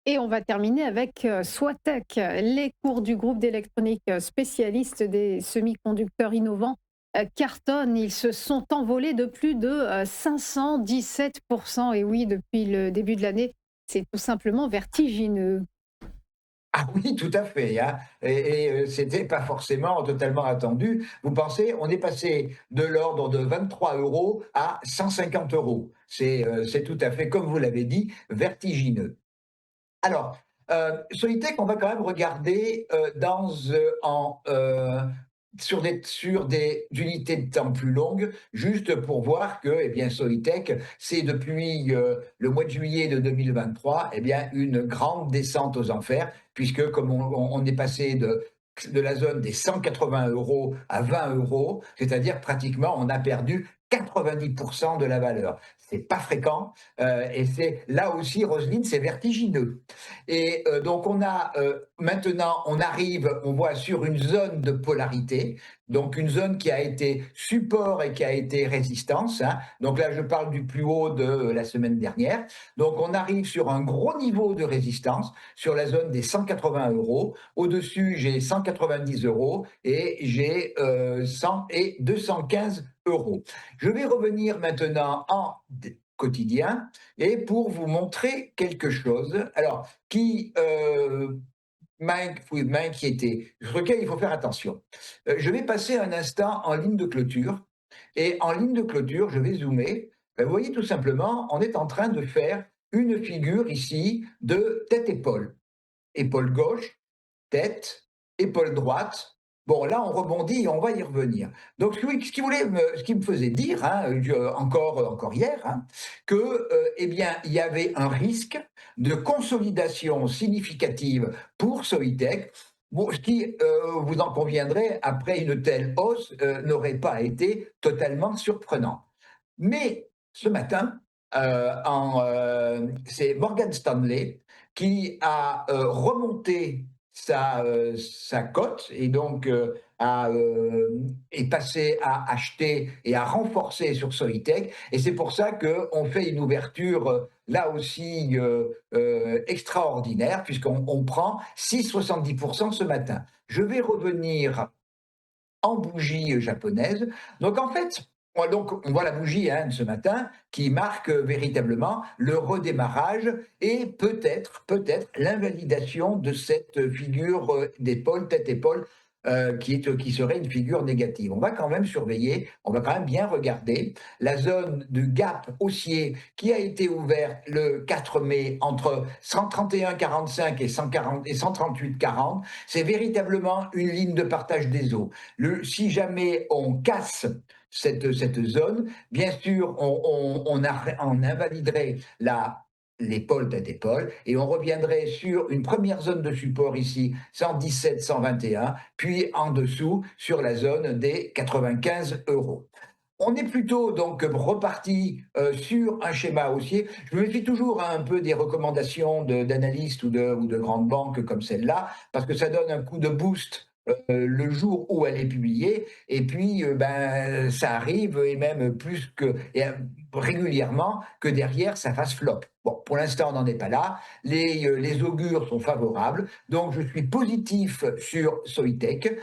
Et on va terminer avec Soitec. Les cours du groupe d'électronique spécialiste des semi-conducteurs innovants cartonnent. Ils se sont envolés de plus de 517%. Et oui, depuis le début de l'année, c'est tout simplement vertigineux. Ah oui, tout à fait, hein, c'était pas forcément totalement attendu. Vous pensez, on est passé de l'ordre de 23 € à 150 €. C'est tout à fait, comme vous l'avez dit, vertigineux. Alors, Solitech, on va quand même regarder, sur des unités de temps plus longues, juste pour voir que, eh bien, Solitech, c'est depuis, le mois de juillet de 2023, eh bien, une grande descente aux enfers, puisque comme on est passé de la zone des 180 € à 20 €, c'est-à-dire pratiquement on a perdu 90 de la valeur. C'est pas fréquent, et c'est là aussi, Roselyne, c'est vertigineux. Et donc maintenant, on arrive, on voit sur une zone de polarité, donc une zone qui a été support et qui a été résistance, hein. Donc là, je parle du plus haut de la semaine dernière. Donc on arrive sur un gros niveau de résistance, sur la zone des 180 €. Au-dessus, j'ai 190 € et j'ai 100 et 215 €. Je vais revenir maintenant en quotidien et pour vous montrer quelque chose, alors qui m'a inquiété, sur lequel il faut faire attention. Je vais passer un instant en ligne de clôture et en ligne de clôture, je vais zoomer. Vous voyez, tout simplement, on est en train de faire une figure ici de tête-épaule. Épaule gauche, tête, épaule droite. Bon, là, on rebondit et on va y revenir. Donc, ce qui me faisait dire, hein, encore hier, hein, que, eh bien, il y avait un risque de consolidation significative pour Soitec. Bon, ce qui, vous en conviendrez, après une telle hausse, n'aurait pas été totalement surprenant. Mais ce matin, c'est Morgan Stanley qui a remonté sa cote et donc est passé à acheter et à renforcer sur Solitech. Et c'est pour ça qu'on fait une ouverture là aussi extraordinaire, puisqu'on prend 6,70% ce matin. Je vais revenir en bougie japonaise. Donc en fait, on voit la bougie, hein, de ce matin qui marque véritablement le redémarrage et peut-être l'invalidation de cette figure d'épaule, tête-épaule, qui serait une figure négative. On va quand même surveiller, on va quand même bien regarder la zone du gap haussier qui a été ouverte le 4 mai entre 131,45 et 140 et 138,40. C'est véritablement une ligne de partage des eaux. Si jamais on casse cette zone, bien sûr, on invaliderait l'épaule tête épaule et on reviendrait sur une première zone de support ici, 117, 121, puis en dessous sur la zone des 95 €. On est plutôt donc reparti sur un schéma haussier. Je me méfie toujours, hein, un peu des recommandations d'analystes ou de grandes banques comme celle-là, parce que ça donne un coup de boost le jour où elle est publiée, et puis ben, ça arrive, et même régulièrement, que derrière ça fasse flop. Bon, pour l'instant, on n'en est pas là. Les augures sont favorables, donc je suis positif sur Soitec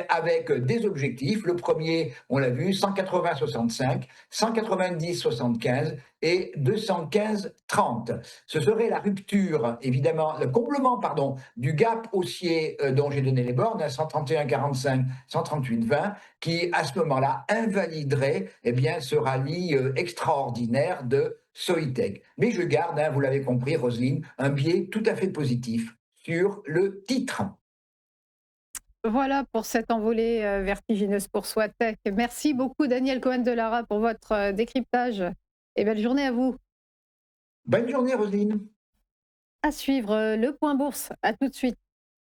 avec des objectifs. Le premier, on l'a vu, 180,65, 190,75 et 215,30. Ce serait la rupture, évidemment, le comblement, pardon, du gap haussier dont j'ai donné les bornes à 131,45, 138,20, qui à ce moment-là invaliderait, eh bien, ce rallye extraordinaire de Soitec. Mais je garde, hein, vous l'avez compris, Roselyne, un biais tout à fait positif sur le titre. Voilà pour cette envolée vertigineuse pour Soitec. Merci beaucoup, Daniel Cohen-Delara, pour votre décryptage. Et belle journée à vous. Bonne journée, Roselyne. À suivre le point bourse. À tout de suite.